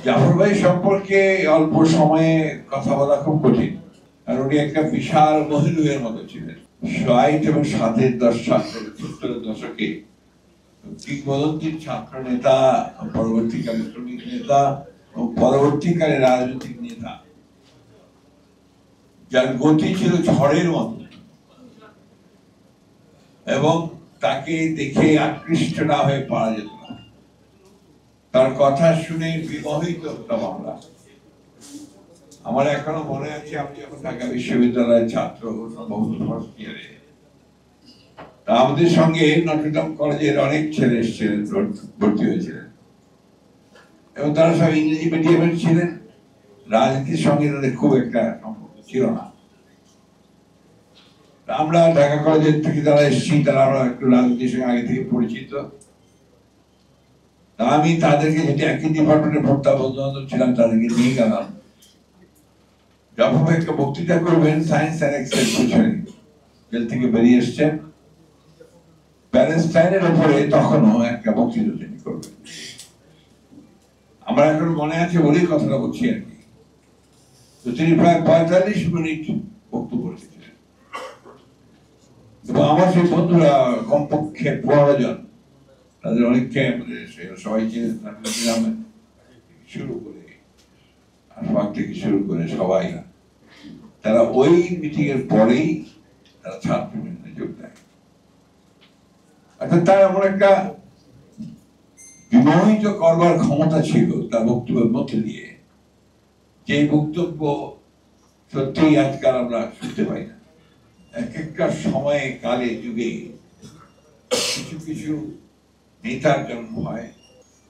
জাফর ভাই সম্পর্কে অল্প সময়ে কথা বলা খুব কঠিন, আর উনি একটা বিশাল মহিলুয়ের মতো ছিলেন। ৬০ এবং ৭০ দশকে কিংবদন্তির ছাত্র নেতা, পরবর্তীকালে শ্রমিক নেতা ও পরবর্তীকালে রাজনৈতিক নেতা, যার গতি ছিল ঝড়ের মতো, এবং তাকে দেখে আকৃষ্ট না হয়ে পারা যেত না। তার কথা শুনে বিমোহিত হতাম আমরা। আমার এখনো মনে আছে, আমি যখন ঢাকা বিশ্ববিদ্যালয়ের ছাত্র, সম্ভবত ফার্স্ট ইয়ারে, আমাদের সঙ্গে নটরডেম কলেজের অনেক ছেলে এসেছিলেন, ভর্তি হয়েছিলেন, এবং তারা সব ইংরেজি মিডিয়ামের ছিলেন। রাজনীতির সঙ্গে তাদের খুব একটা সম্পর্ক ছিল না। আমরা ঢাকা কলেজের থেকে যারা এসেছি, তারা আমরা একটু রাজনীতির সঙ্গে আগে থেকে পরিচিত। আমি তাদেরকে, যেটি একই ডিপার্টমেন্টে ভর্তা বন্ধু ছিলাম, তাদেরকে নিয়ে গেলাম। যখন একটা বক্তৃতা করবেন সায়েন্স অ্যান্ড এক্সের জেল থেকে বেরিয়ে এসছেন, প্যালেস্টাইনের উপরে তখনও একটা বক্তৃতা তিনি করবেন। আমার এখন মনে আছে বলেই কথাটা বলছি আর কি। তো তিনি প্রায় ৪৫ মিনিট বক্তব্য রেখেছিলেন, এবং আমার সেই বন্ধুরা কমপক্ষে ১৫ জন, তাদের অনেককে সবাই ছিলেন, শুরু করে আশফাক থেকে শুরু করে সবাই, তারা ওই মিটিং এর পরেই তারা ছাত্র ইউনিয়নে যোগ দেয়। অর্থাৎ তার এমন একটা বিমোহিত করবার ক্ষমতা ছিল তার বক্তব্যের মধ্যে দিয়ে, যে বক্তব্য সত্যিই আজকাল আমরা শুনতে পাই না। এক একটা সময়ে, কালে, যুগে কিছু কিছু নেতার জন্ম হয়,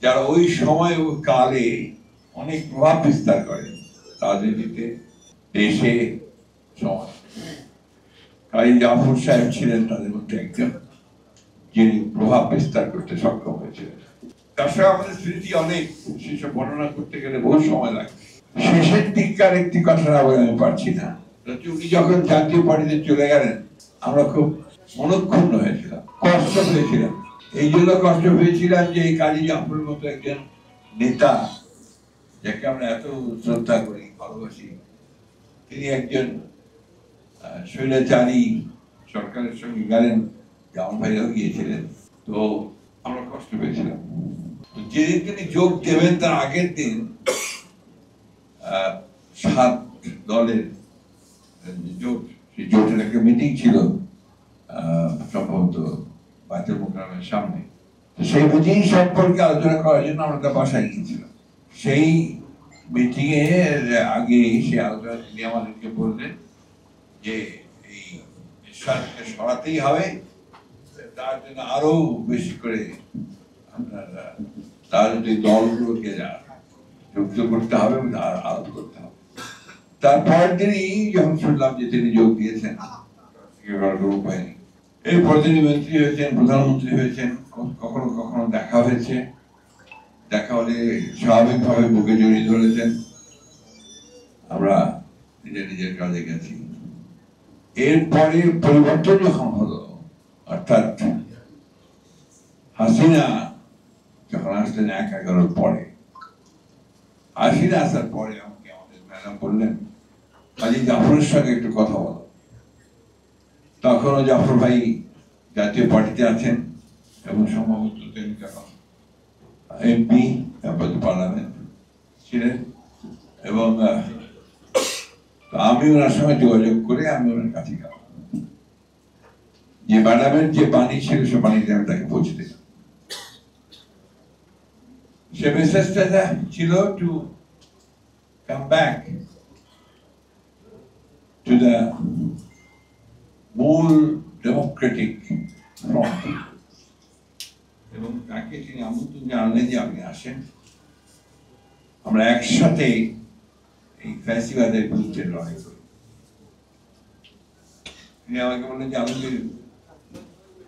যারা ওই সময় ও কালে অনেক প্রভাব বিস্তার করেন রাজনীতিতে, দেশে, সমাজ। কাজী জাফর সাহেব ছিলেন তাদের মধ্যে একজন, যিনি প্রভাব বিস্তার করতে সক্ষম হয়েছিলেন। তার সঙ্গে আমাদের স্মৃতি অনেক, সেসব বর্ণনা করতে গেলে বহু সময় লাগে। শেষের দিককার একটি কথা বলে আমি পারছি না। উনি যখন জাতীয় পার্টিতে চলে গেলেন, আমরা খুব মনক্ষুণ্ণ হয়েছিলাম, কষ্ট পেয়েছিলাম। এই জন্য কষ্ট পেয়েছিলাম যে এই কাজী জাফরের মতো একজন নেতা, যাকে আমরা এত শ্রদ্ধা করি, ভালোবাসি, তিনি একজন স্বৈরাচারী সরকারের সঙ্গে গেলেন। জামান ভাইরাও গিয়েছিলেন, তো আমরা কষ্ট পেয়েছিলাম। যেদিন তিনি যোগ দেবেন তার আগের দিন ৭ দলের জোট, সেই জোটের একটা মিটিং ছিল সম্ভবত বাইতুল মোকাররমের সামনে। সেই মিটিং সম্পর্কে আলোচনা করার জন্য আমরা তার বাসায় গিয়েছিলাম। সেই মিটিং এর আগে সে আলোচনা তিনি আমাদেরকে বললেন যে এই সরকারকে সরাতেই হবে, তার জন্য আরো বেশি করে আপনারা রাজনৈতিক দলগুলোকে যুক্ত করতে হবে, আলাপ করতে হবে। তারপর দিনই যখন শুনলাম যে তিনি যোগ দিয়েছেন, উপায় নেই। এরপর তিনি মন্ত্রী হয়েছেন, প্রধানমন্ত্রী হয়েছেন, কখনো কখনো দেখা হয়েছে, দেখা হলে স্বাভাবিকভাবে বুকে জড়িয়ে ধরেছেন, আমরা নিজের নিজের কাজে গেছি। এরপরে পরিবর্তন যখন হলো, অর্থাৎ হাসিনা যখন আসলেন ১/১১ পরে, হাসিনা আসার পরে আমাকে আমাদের ম্যাডাম বললেন, কাজী জাফরের সঙ্গে একটু কথা বলো। তখনও জাফর ভাই জাতীয় পার্টিতে আছেন, এবং সম্ভবত তিনি এমপি, পার্লামেন্ট ছিলেন, এবং আমি ওনার সঙ্গে যোগাযোগ করে আমি ওনার কাছে গেলাম। যে ম্যাডামের যে বাণী ছিল, সে বাণীটা আমি তাকে পৌঁছে দিলাম। সে মেসেজটা ছিল to come back to the মূল ডেমোক্রেটিক ফ্রন্ট, এবং তাকে তিনি আমন্ত্রণ জানালেন যে আপনি আসেন, আমরা একসাথে এই ফ্যাসিবাদের বিরুদ্ধে লড়াই করি। তিনি আমাকে বললেন যে আমি,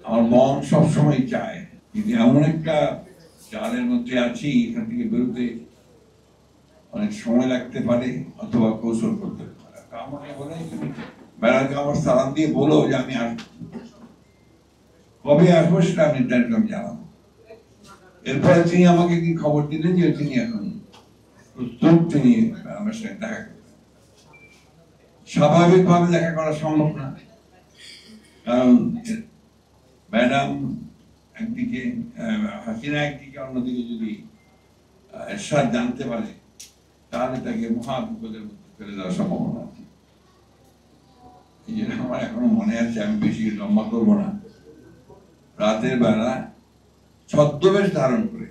আমার মন সবসময় চায়, কিন্তু এমন একটা জালের মধ্যে আছি, এখান থেকে বেরোতে অনেক সময় লাগতে পারে, অথবা কৌশল করতে পারে। আমাকে বলে, ম্যাডামকে আমার সালাম দিয়ে বলো যে আমি আসবো, কবে আসবো সেটা আমি জানাবো। এরপরে তিনি আমাকে কি খবর দিলেন যে তিনি এখন প্রস্তুত তিনি আমার সঙ্গে দেখা করবেন। স্বাভাবিকভাবে দেখা করা সম্ভব না, কারণ ম্যাডাম একদিকে হাসিনা একদিকে, অন্যদিকে যদি এরশাদ জানতে পারে তাহলে তাকে মহা বিপদের মধ্যে ফেলে দেওয়ার সম্ভাবনা আছে। এই জন্য আমার এখনো মনে আছে, আমি বেশি লম্বা করবো না, রাতের বেলা ছদ্মবেশ ধারণ করে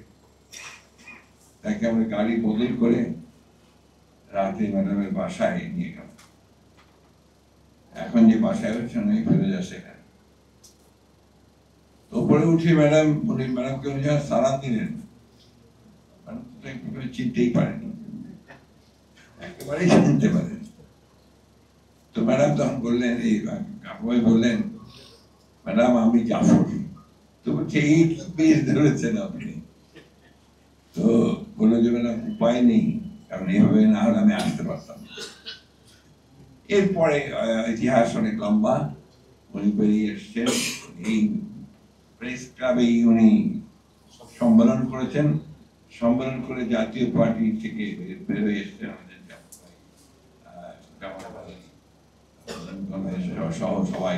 তাকে আমরা গাড়ি বদল করে রাতে ম্যাডামের বাসায় নিয়ে গেল। এখন যে বাসায় হচ্ছে অনেক ফেলে যাচ্ছে এখানে। তো উপরে উঠে ম্যাডামকে উনি যা সালাম দিলেন, চিনতেই পারেনি, একেবারেই চিনতে পারেন। তো ম্যাডাম তখন বললেন, এই কাকুভাই বললেন, ম্যাডাম আমি জাফর। তো বলছে এই কি বেশ ধরেছেন আপনি? তো বললো যে ম্যাডাম উপায় নেই, কারণ এইভাবে না হলে আমি আসতে পারতাম। এরপরে ইতিহাস অনেক লম্বা, উনি বেরিয়ে এসছেন, এই প্রেস ক্লাবেই উনি সম্মেলন করেছেন, সম্মেলন করে জাতীয় পার্টি থেকে বেরোয় এসছেন আমাদের সহ সবাই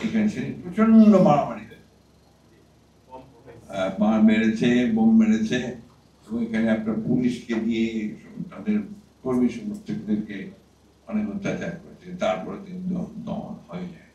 এখানে প্রচন্ড মারামারি মেরেছে, বোম মেরেছে, এবং এখানে আপনার পুলিশকে দিয়ে তাদের কর্মী সমর্থকদেরকে অনেক অত্যাচার করেছে। তারপরে তিনি দমন হয়ে যায়।